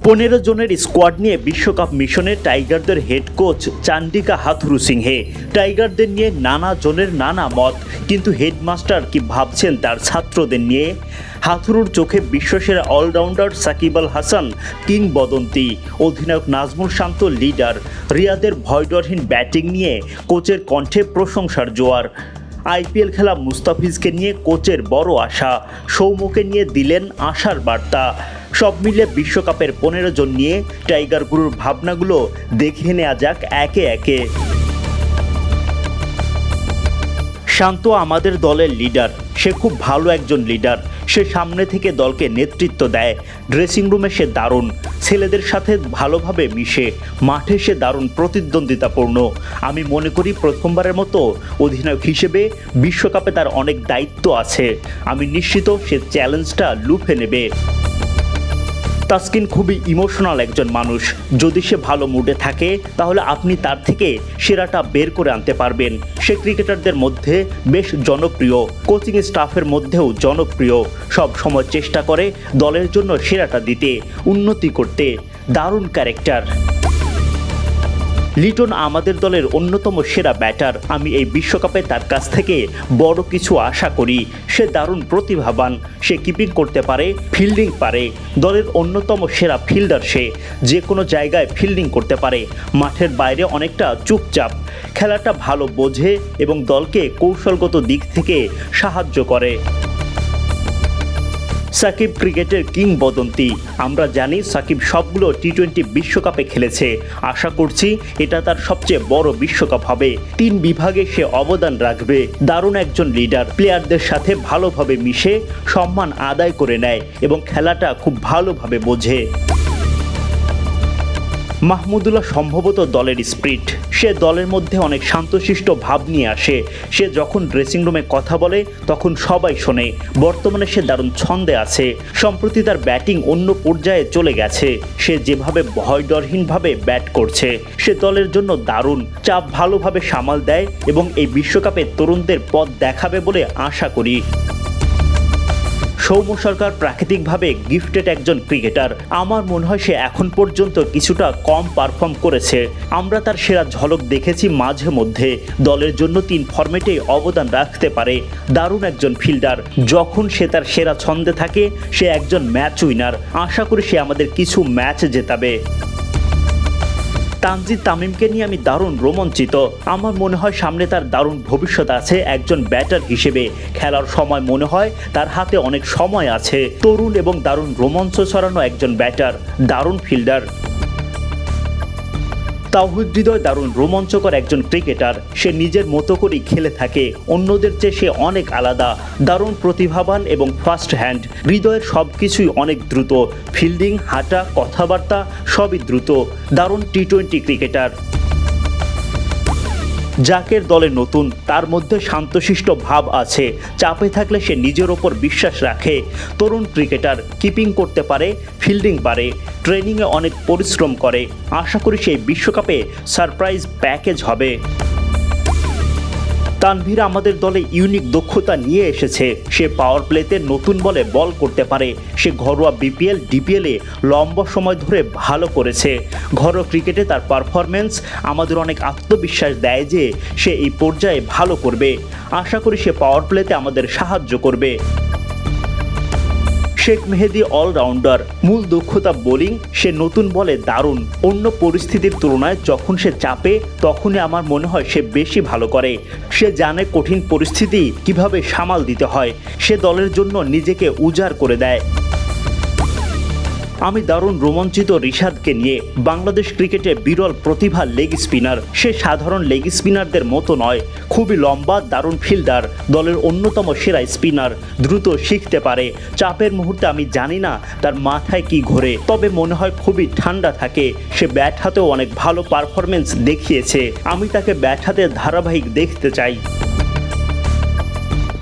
15 জনের স্কোয়াড নিয়ে বিশ্বকাপ মিশনে টাইগারদের হেড কোচ চান্ডিকা হাথুরু সিংহে। টাইগারদের নিয়ে নানা জনের নানা মত, কিন্তু হেডমাস্টার কি ভাবছেন তার ছাত্রদের নিয়ে? হাথুরুর চোখে বিশ্বসেরা অলরাউন্ডার সাকিব আল হাসান কিংবদন্তি, অধিনায়ক নাজমুল শান্ত লিডার, রিয়াদের ভয়ডরহীন ব্যাটিং নিয়ে কোচের কণ্ঠে প্রশংসার জোয়ার। আইপিএল খেলা মুস্তাফিজকে নিয়ে কোচের বড় আশা, সৌম্যকে নিয়ে দিলেন আশার বার্তা। সব মিলে বিশ্বকাপের 15 জন নিয়ে টাইগার গুরুর ভাবনাগুলো দেখে নেওয়া যাক একে একে। শান্ত আমাদের দলের লিডার, সে খুব ভালো একজন লিডার। সে সামনে থেকে দলকে নেতৃত্ব দেয়। ড্রেসিং রুমে সে দারুণ, ছেলেদের সাথে ভালোভাবে মিশে, মাঠে সে দারুণ প্রতিদ্বন্দ্বিতাপূর্ণ। আমি মনে করি প্রথমবারের মতো অধিনায়ক হিসেবে বিশ্বকাপে তার অনেক দায়িত্ব আছে। আমি নিশ্চিত সে চ্যালেঞ্জটা লুফে নেবে। তাসকিন খুবই ইমোশনাল একজন মানুষ। যদি সে ভালো মুডে থাকে তাহলে আপনি তার থেকে সেরাটা বের করে আনতে পারবেন। সে ক্রিকেটারদের মধ্যে বেশ জনপ্রিয়, কোচিং স্টাফের মধ্যেও জনপ্রিয়। সব সময় চেষ্টা করে দলের জন্য সেরাটা দিতে, উন্নতি করতে। দারুণ ক্যারেক্টার। লিটন আমাদের দলের অন্যতম সেরা ব্যাটার। আমি এই বিশ্বকাপে তার কাছ থেকে বড় কিছু আশা করি। সে দারুণ প্রতিভাবান, সে কিপিং করতে পারে, ফিল্ডিং পারে। দলের অন্যতম সেরা ফিল্ডার সে, যে কোনো জায়গায় ফিল্ডিং করতে পারে। মাঠের বাইরে অনেকটা চুপচাপ, খেলাটা ভালো বোঝে এবং দলকে কৌশলগত দিক থেকে সাহায্য করে। সাকিব ক্রিকেটের কিংবদন্তি। আমরা জানি সাকিব সবগুলো টি-20 বিশ্বকাপে খেলেছে। আশা করছি এটা তার সবচেয়ে বড় বিশ্বকাপ হবে। 3 বিভাগে সে অবদান রাখবে। দারুণ একজন লিডার, প্লেয়ারদের সাথে ভালোভাবে মিশে সম্মান আদায় করে নেয় এবং খেলাটা খুব ভালোভাবে বোঝে। মাহমুদুল্লাহ সম্ভবত দলের স্পিরিট। সে দলের মধ্যে অনেক শান্তশিষ্ট ভাব নিয়ে আসে। সে যখন ড্রেসিং রুমে কথা বলে তখন সবাই শোনে। বর্তমানে সে দারুণ ছন্দে আছে। সম্প্রতি তার ব্যাটিং অন্য পর্যায়ে চলে গেছে। সে যেভাবে ভয়ডরহীনভাবে ব্যাট করছে, সে দলের জন্য দারুণ। চাপ ভালোভাবে সামাল দেয় এবং এই বিশ্বকাপে তরুণদের পথ দেখাবে বলে আশা করি। সৌম্য সরকার প্রাকৃতিকভাবে গিফটেড একজন ক্রিকেটার। আমার মনে হয় সে এখন পর্যন্ত কিছুটা কম পারফর্ম করেছে। আমরা তার সেরা ঝলক দেখেছি মাঝে মধ্যে। দলের জন্য 3 ফরম্যাটে অবদান রাখতে পারে। দারুণ একজন ফিল্ডার। যখন সে তার সেরা ছন্দে থাকে সে একজন ম্যাচ উইনার। আশা করি সে আমাদের কিছু ম্যাচ জেতাবে। তানজিদ তামিমকে নিয়ে আমি দারুণ রোমাঞ্চিত। আমার মনে হয় সামনে তার দারুণ ভবিষ্যৎ আছে একজন ব্যাটার হিসেবে। খেলার সময় মনে হয় তার হাতে অনেক সময় আছে। তরুণ এবং দারুণ রোমাঞ্চ ছড়ানো একজন ব্যাটার, দারুণ ফিল্ডার। তাওহিদ হৃদয় দারুণ রোমাঞ্চকর একজন ক্রিকেটার। সে নিজের মতো করেই খেলে থাকে। অন্যদের চেয়ে সে অনেক আলাদা। দারুণ প্রতিভাবান এবং ফাস্ট হ্যান্ড। হৃদয়ের সব কিছুই অনেক দ্রুত। ফিল্ডিং, হাঁটা, কথাবার্তা সবই দ্রুত। দারুণ টি-20 ক্রিকেটার। জাকের দলে নতুন, তার মধ্যে শান্তশিষ্ট ভাব আছে। চাপে থাকলে সে নিজের ওপর বিশ্বাস রাখে। তরুণ ক্রিকেটার, কিপিং করতে পারে, ফিল্ডিং পারে, ট্রেনিংয়ে অনেক পরিশ্রম করে। আশা করি সেই বিশ্বকাপে সারপ্রাইজ প্যাকেজ হবে। তানভীর আমাদের দলে ইউনিক দক্ষতা নিয়ে এসেছে। সে পাওয়ার প্লেতে নতুন বলে বল করতে পারে। সে ঘরোয়া বিপিএল, ডিপিএলে লম্বা সময় ধরে ভালো করেছে। ঘরোয়া ক্রিকেটে তার পারফরমেন্স আমাদের অনেক আত্মবিশ্বাস দেয় যে সে এই পর্যায়ে ভালো করবে। আশা করি সে পাওয়ার প্লেতে আমাদের সাহায্য করবে। শেখ মেহেদী অলরাউন্ডার, মূল দক্ষতা বোলিং। সে নতুন বলে দারুণ। অন্য পরিস্থিতির তুলনায় যখন সে চাপে তখনই আমার মনে হয় সে বেশি ভালো করে। সে জানে কঠিন পরিস্থিতি কিভাবে সামাল দিতে হয়। সে দলের জন্য নিজেকে উজাড় করে দেয়। আমি দারুণ রোমাঞ্চিত রিশাদকে নিয়ে। বাংলাদেশ ক্রিকেটে বিরল প্রতিভা লেগ স্পিনার। সে সাধারণ লেগ স্পিনারদের মতো নয়। খুবই লম্বা, দারুণ ফিল্ডার। দলের অন্যতম সেরা স্পিনার। দ্রুত শিখতে পারে। চাপের মুহূর্তে আমি জানি না তার মাথায় কি ঘোরে, তবে মনে হয় খুবই ঠান্ডা থাকে। সে ব্যাট হাতেও অনেক ভালো পারফরমেন্স দেখিয়েছে। আমি তাকে ব্যাট হাতে ধারাবাহিক দেখতে চাই।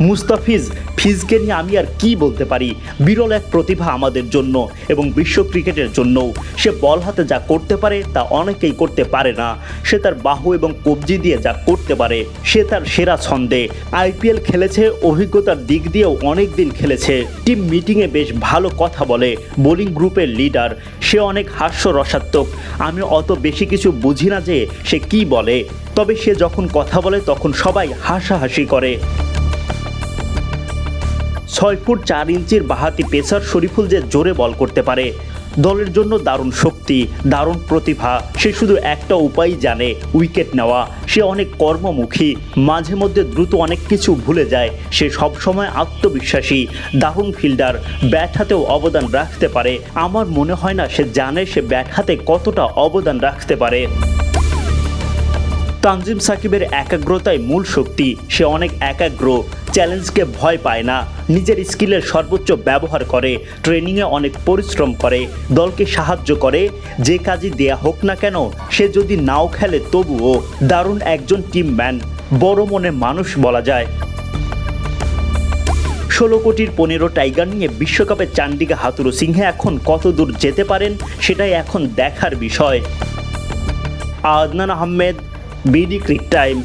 মুস্তাফিজ ফিজকে নিয়ে আমি আর কি বলতে পারি, বিরল এক প্রতিভা আমাদের জন্য এবং বিশ্ব ক্রিকেটের জন্যও। সে বল হাতে যা করতে পারে তা অনেকেই করতে পারে না। সে তার বাহু এবং কবজি দিয়ে যা করতে পারে সে তার সেরা ছন্দে। আইপিএল খেলেছে, অভিজ্ঞতার দিক দিয়েও অনেক দিন খেলেছে। টিম মিটিংয়ে বেশ ভালো কথা বলে, বোলিং গ্রুপের লিডার। সে অনেক হাস্যরসাত্মক। আমি অত বেশি কিছু বুঝি না যে সে কি বলে, তবে সে যখন কথা বলে তখন সবাই হাসাহাসি করে। 6 ফুট 4 ইঞ্চির বাঁহাতি পেসার শরীফুল যে জোরে বল করতে পারে, দলের জন্য দারুণ শক্তি, দারুণ প্রতিভা। সে শুধু একটা উপায় জানে, উইকেট নেওয়া। সে অনেক কর্মমুখী, মাঝে মধ্যে দ্রুত অনেক কিছু ভুলে যায়। সে সবসময় আত্মবিশ্বাসী, দারুণ ফিল্ডার, ব্যাট হাতেও অবদান রাখতে পারে। আমার মনে হয় না সে জানে সে ব্যাট হাতে কতটা অবদান রাখতে পারে। তানজিম সাকিবের একাগ্রতাই মূল শক্তি। সে অনেক একাগ্র, চ্যালেঞ্জকে ভয় পায় না, নিজের স্কিলের সর্বোচ্চ ব্যবহার করে, ট্রেনিংয়ে অনেক পরিশ্রম করে, দলকে সাহায্য করে। যে কাজই দেয়া হোক না কেন, সে যদি নাও খেলে তবুও দারুণ একজন টিম ম্যান, বড় মনে মানুষ বলা যায়। 16 কোটির 15 টাইগার নিয়ে বিশ্বকাপে চান্ডিকা হাথুরু সিংহে এখন কত দূর যেতে পারেন সেটাই এখন দেখার বিষয়। Adnan Ahmed, BD Cric time.